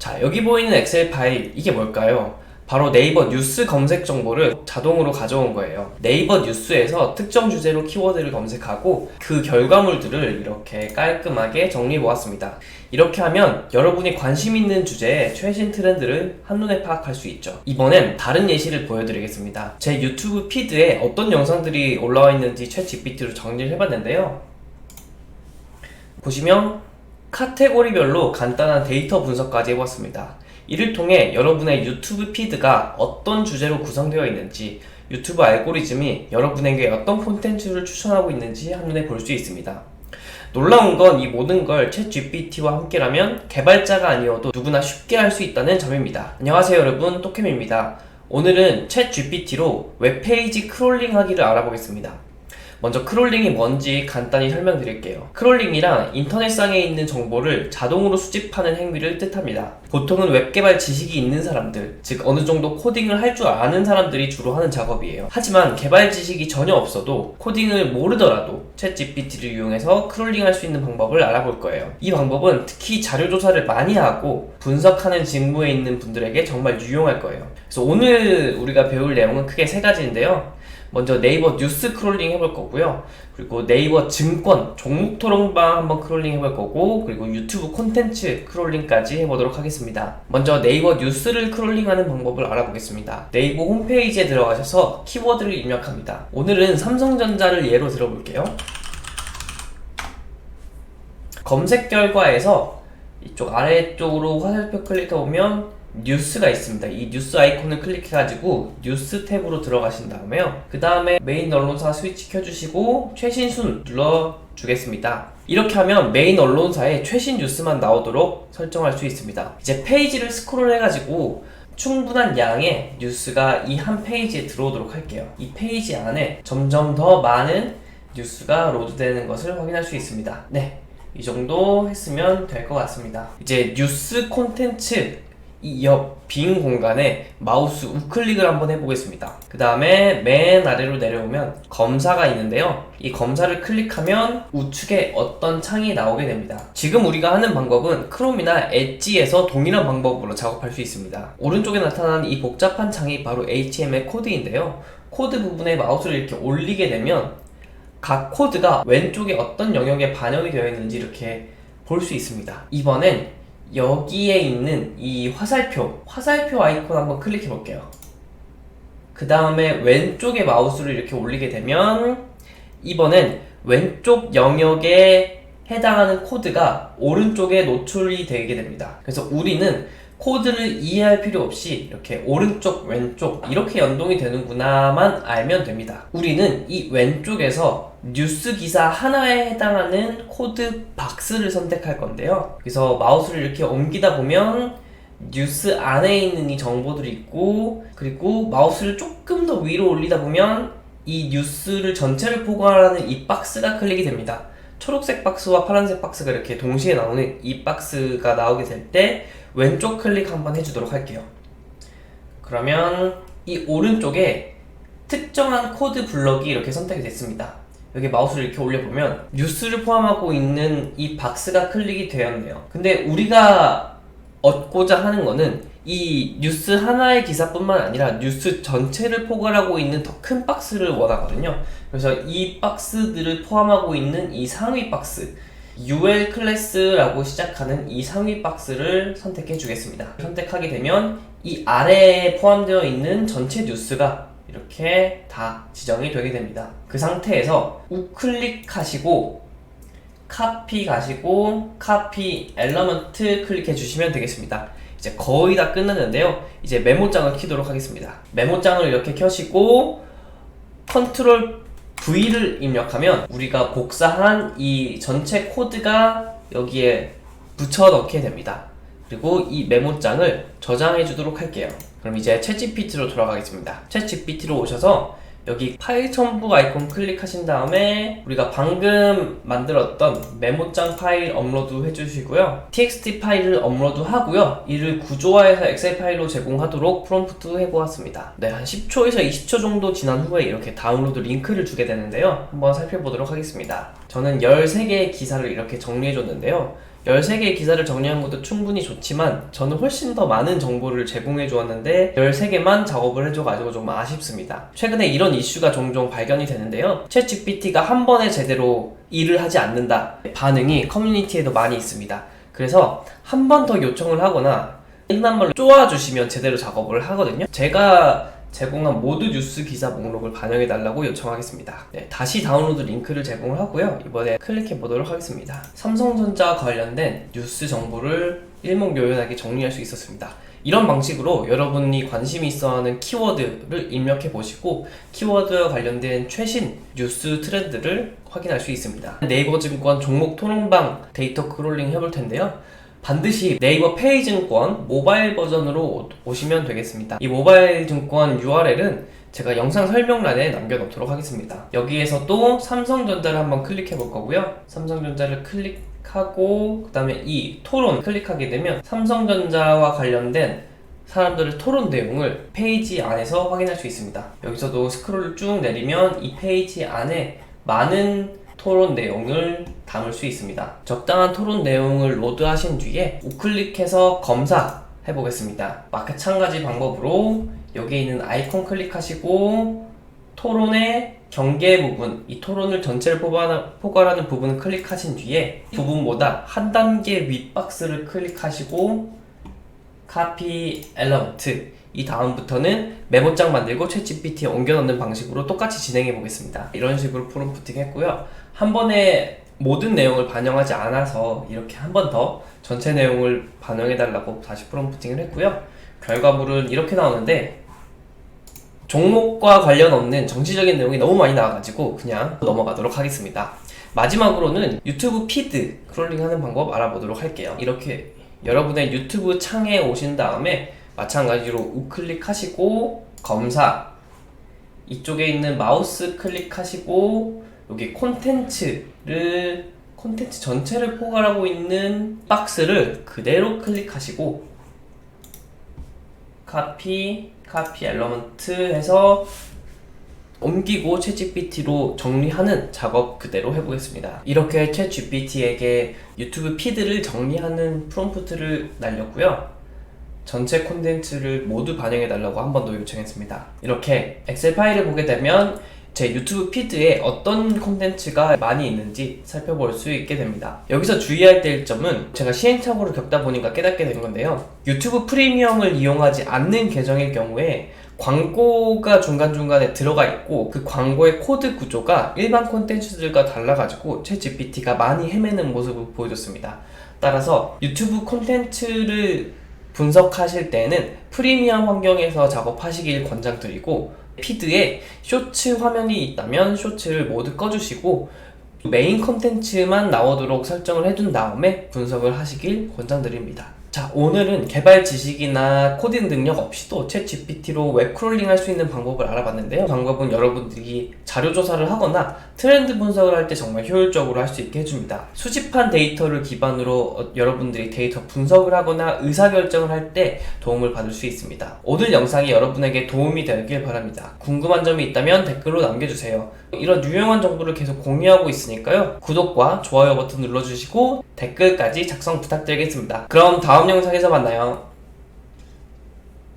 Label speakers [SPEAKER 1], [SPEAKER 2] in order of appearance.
[SPEAKER 1] 자, 여기 보이는 엑셀 파일, 이게 뭘까요? 바로 네이버 뉴스 검색 정보를 자동으로 가져온 거예요. 네이버 뉴스에서 특정 주제로 키워드를 검색하고 그 결과물들을 이렇게 깔끔하게 정리해 보았습니다. 이렇게 하면 여러분이 관심 있는 주제의 최신 트렌드를 한눈에 파악할 수 있죠. 이번엔 다른 예시를 보여드리겠습니다. 제 유튜브 피드에 어떤 영상들이 올라와 있는지 챗GPT로 정리를 해봤는데요. 보시면 카테고리별로 간단한 데이터 분석까지 해봤습니다. 이를 통해 여러분의 유튜브 피드가 어떤 주제로 구성되어 있는지, 유튜브 알고리즘이 여러분에게 어떤 콘텐츠를 추천하고 있는지 한눈에 볼 수 있습니다. 놀라운 건 이 모든 걸 챗GPT와 함께라면 개발자가 아니어도 누구나 쉽게 할 수 있다는 점입니다. 안녕하세요 여러분, 또캠입니다. 오늘은 챗GPT로 웹페이지 크롤링 하기를 알아보겠습니다. 먼저 크롤링이 뭔지 간단히 설명드릴게요. 크롤링이란 인터넷상에 있는 정보를 자동으로 수집하는 행위를 뜻합니다. 보통은 웹 개발 지식이 있는 사람들, 즉 어느 정도 코딩을 할 줄 아는 사람들이 주로 하는 작업이에요. 하지만 개발 지식이 전혀 없어도 코딩을 모르더라도 챗GPT를 이용해서 크롤링할 수 있는 방법을 알아볼 거예요. 이 방법은 특히 자료 조사를 많이 하고 분석하는 직무에 있는 분들에게 정말 유용할 거예요. 그래서 오늘 우리가 배울 내용은 크게 세 가지인데요. 먼저 네이버 뉴스 크롤링 해볼 거고요. 그리고 네이버 증권 종목 토론방 한번 크롤링 해볼 거고, 그리고 유튜브 콘텐츠 크롤링까지 해보도록 하겠습니다. 먼저 네이버 뉴스를 크롤링하는 방법을 알아보겠습니다. 네이버 홈페이지에 들어가셔서 키워드를 입력합니다. 오늘은 삼성전자를 예로 들어볼게요. 검색 결과에서 이쪽 아래쪽으로 화살표 클릭해보면 뉴스가 있습니다. 이 뉴스 아이콘을 클릭해가지고 뉴스 탭으로 들어가신 다음에요. 그 다음에 메인 언론사 스위치 켜주시고 최신 순 눌러주겠습니다. 이렇게 하면 메인 언론사의 최신 뉴스만 나오도록 설정할 수 있습니다. 이제 페이지를 스크롤 해가지고 충분한 양의 뉴스가 이 한 페이지에 들어오도록 할게요. 이 페이지 안에 점점 더 많은 뉴스가 로드되는 것을 확인할 수 있습니다. 네, 이 정도 했으면 될 것 같습니다. 이제 뉴스 콘텐츠 이 옆 빈 공간에 마우스 우클릭을 한번 해보겠습니다. 그 다음에 맨 아래로 내려오면 검사가 있는데요. 이 검사를 클릭하면 우측에 어떤 창이 나오게 됩니다. 지금 우리가 하는 방법은 크롬이나 엣지에서 동일한 방법으로 작업할 수 있습니다. 오른쪽에 나타나는 이 복잡한 창이 바로 HTML 코드인데요. 코드 부분에 마우스를 이렇게 올리게 되면 각 코드가 왼쪽에 어떤 영역에 반영이 되어 있는지 이렇게 볼 수 있습니다. 이번엔 여기에 있는 이 화살표 아이콘 한번 클릭해 볼게요. 그 다음에 왼쪽에 마우스를 이렇게 올리게 되면 이번엔 왼쪽 영역에 해당하는 코드가 오른쪽에 노출이 되게 됩니다. 그래서 우리는 코드를 이해할 필요 없이 이렇게 오른쪽 왼쪽 이렇게 연동이 되는구나만 알면 됩니다. 우리는 이 왼쪽에서 뉴스 기사 하나에 해당하는 코드 박스를 선택할 건데요. 그래서 마우스를 이렇게 옮기다 보면 뉴스 안에 있는 이 정보들이 있고, 그리고 마우스를 조금 더 위로 올리다 보면 이 뉴스를 전체를 포괄하는 이 박스가 클릭이 됩니다. 초록색 박스와 파란색 박스가 이렇게 동시에 나오는 이 박스가 나오게 될 때 왼쪽 클릭 한번 해주도록 할게요. 그러면 이 오른쪽에 특정한 코드 블럭이 이렇게 선택이 됐습니다. 여기 마우스를 이렇게 올려보면 뉴스를 포함하고 있는 이 박스가 클릭이 되었네요. 근데 우리가 얻고자 하는 거는 이 뉴스 하나의 기사뿐만 아니라 뉴스 전체를 포괄하고 있는 더 큰 박스를 원하거든요. 그래서 이 박스들을 포함하고 있는 이 상위 박스, UL 클래스라고 시작하는 이 상위 박스를 선택해 주겠습니다. 선택하게 되면 이 아래에 포함되어 있는 전체 뉴스가 이렇게 다 지정이 되게 됩니다. 그 상태에서 우클릭하시고 카피 가시고 카피 엘러먼트 클릭해 주시면 되겠습니다. 이제 거의 다 끝났는데요. 이제 메모장을 켜도록 하겠습니다. 메모장을 이렇게 켜시고 컨트롤 V를 입력하면 우리가 복사한 이 전체 코드가 여기에 붙여 넣게 됩니다. 그리고 이 메모장을 저장해 주도록 할게요. 그럼 이제 챗GPT로 돌아가겠습니다. 챗GPT로 오셔서 여기 파일 첨부 아이콘 클릭하신 다음에 우리가 방금 만들었던 메모장 파일 업로드 해주시고요. txt 파일을 업로드 하고요. 이를 구조화해서 엑셀 파일로 제공하도록 프롬프트 해보았습니다. 네, 한 10초에서 20초 정도 지난 후에 이렇게 다운로드 링크를 주게 되는데요. 한번 살펴보도록 하겠습니다. 저는 13개의 기사를 이렇게 정리해줬는데요. 13개의 기사를 정리한 것도 충분히 좋지만 저는 훨씬 더 많은 정보를 제공해 주었는데 13개만 작업을 해줘가지고 좀 아쉽습니다. 최근에 이런 이슈가 종종 발견이 되는데요. 챗GPT가 한 번에 제대로 일을 하지 않는다 반응이 커뮤니티에도 많이 있습니다. 그래서 한 번 더 요청을 하거나 흔한 말로 쪼아주시면 제대로 작업을 하거든요. 제가 제공한 모두 뉴스 기사 목록을 반영해달라고 요청하겠습니다. 네, 다시 다운로드 링크를 제공을 하고요. 이번에 클릭해 보도록 하겠습니다. 삼성전자와 관련된 뉴스 정보를 일목요연하게 정리할 수 있었습니다. 이런 방식으로 여러분이 관심이 있어하는 키워드를 입력해 보시고 키워드와 관련된 최신 뉴스 트렌드를 확인할 수 있습니다. 네이버증권 종목 토론방 데이터 크롤링 해볼 텐데요. 반드시 네이버 페이증권 모바일 버전으로 오시면 되겠습니다. 이 모바일 증권 URL은 제가 영상 설명란에 남겨놓도록 하겠습니다. 여기에서 또 삼성전자를 한번 클릭해 볼 거고요. 삼성전자를 클릭하고 그 다음에 이 토론 클릭하게 되면 삼성전자와 관련된 사람들의 토론 내용을 페이지 안에서 확인할 수 있습니다. 여기서도 스크롤을 쭉 내리면 이 페이지 안에 많은 토론 내용을 담을 수 있습니다. 적당한 토론 내용을 로드하신 뒤에 우클릭해서 검사해 보겠습니다. 마찬가지 방법으로 여기에 있는 아이콘 클릭하시고 토론의 경계 부분, 이 토론을 전체를 포괄하는 부분을 클릭하신 뒤에 부분보다 한 단계 윗 박스를 클릭하시고 카피 엘러먼트, 이 다음부터는 메모장 만들고 챗GPT에 옮겨 넣는 방식으로 똑같이 진행해 보겠습니다. 이런 식으로 프롬프팅 했고요. 한 번에 모든 내용을 반영하지 않아서 이렇게 한 번 더 전체 내용을 반영해 달라고 다시 프롬프팅을 했고요. 결과물은 이렇게 나오는데 종목과 관련 없는 정치적인 내용이 너무 많이 나와가지고 그냥 넘어가도록 하겠습니다. 마지막으로는 유튜브 피드 크롤링 하는 방법 알아보도록 할게요. 이렇게 여러분의 유튜브 창에 오신 다음에 마찬가지로 우클릭하시고 검사, 이쪽에 있는 마우스 클릭하시고 여기 콘텐츠 전체를 포괄하고 있는 박스를 그대로 클릭하시고 카피 엘러먼트 해서 옮기고 챗GPT로 정리하는 작업 그대로 해보겠습니다. 이렇게 챗GPT에게 유튜브 피드를 정리하는 프롬프트를 날렸고요. 전체 콘텐츠를 모두 반영해달라고 한 번 더 요청했습니다. 이렇게 엑셀 파일을 보게 되면 제 유튜브 피드에 어떤 콘텐츠가 많이 있는지 살펴볼 수 있게 됩니다. 여기서 주의할 될 점은 제가 시행착오를 겪다 보니까 깨닫게 된 건데요. 유튜브 프리미엄을 이용하지 않는 계정일 경우에 광고가 중간중간에 들어가 있고 그 광고의 코드 구조가 일반 콘텐츠들과 달라가지고 챗GPT가 많이 헤매는 모습을 보여줬습니다. 따라서 유튜브 콘텐츠를 분석하실 때는 프리미엄 환경에서 작업하시길 권장드리고 피드에 쇼츠 화면이 있다면 쇼츠를 모두 꺼주시고 메인 콘텐츠만 나오도록 설정을 해둔 다음에 분석을 하시길 권장드립니다. 자, 오늘은 개발 지식이나 코딩 능력 없이도 챗GPT로 웹 크롤링 할 수 있는 방법을 알아봤는데요. 방법은 여러분들이 자료 조사를 하거나 트렌드 분석을 할 때 정말 효율적으로 할 수 있게 해줍니다. 수집한 데이터를 기반으로 여러분들이 데이터 분석을 하거나 의사결정을 할 때 도움을 받을 수 있습니다. 오늘 영상이 여러분에게 도움이 되길 바랍니다. 궁금한 점이 있다면 댓글로 남겨주세요. 이런 유용한 정보를 계속 공유하고 있으니까요. 구독과 좋아요 버튼 눌러주시고 댓글까지 작성 부탁드리겠습니다. 그럼 다음 영상에서 만나요.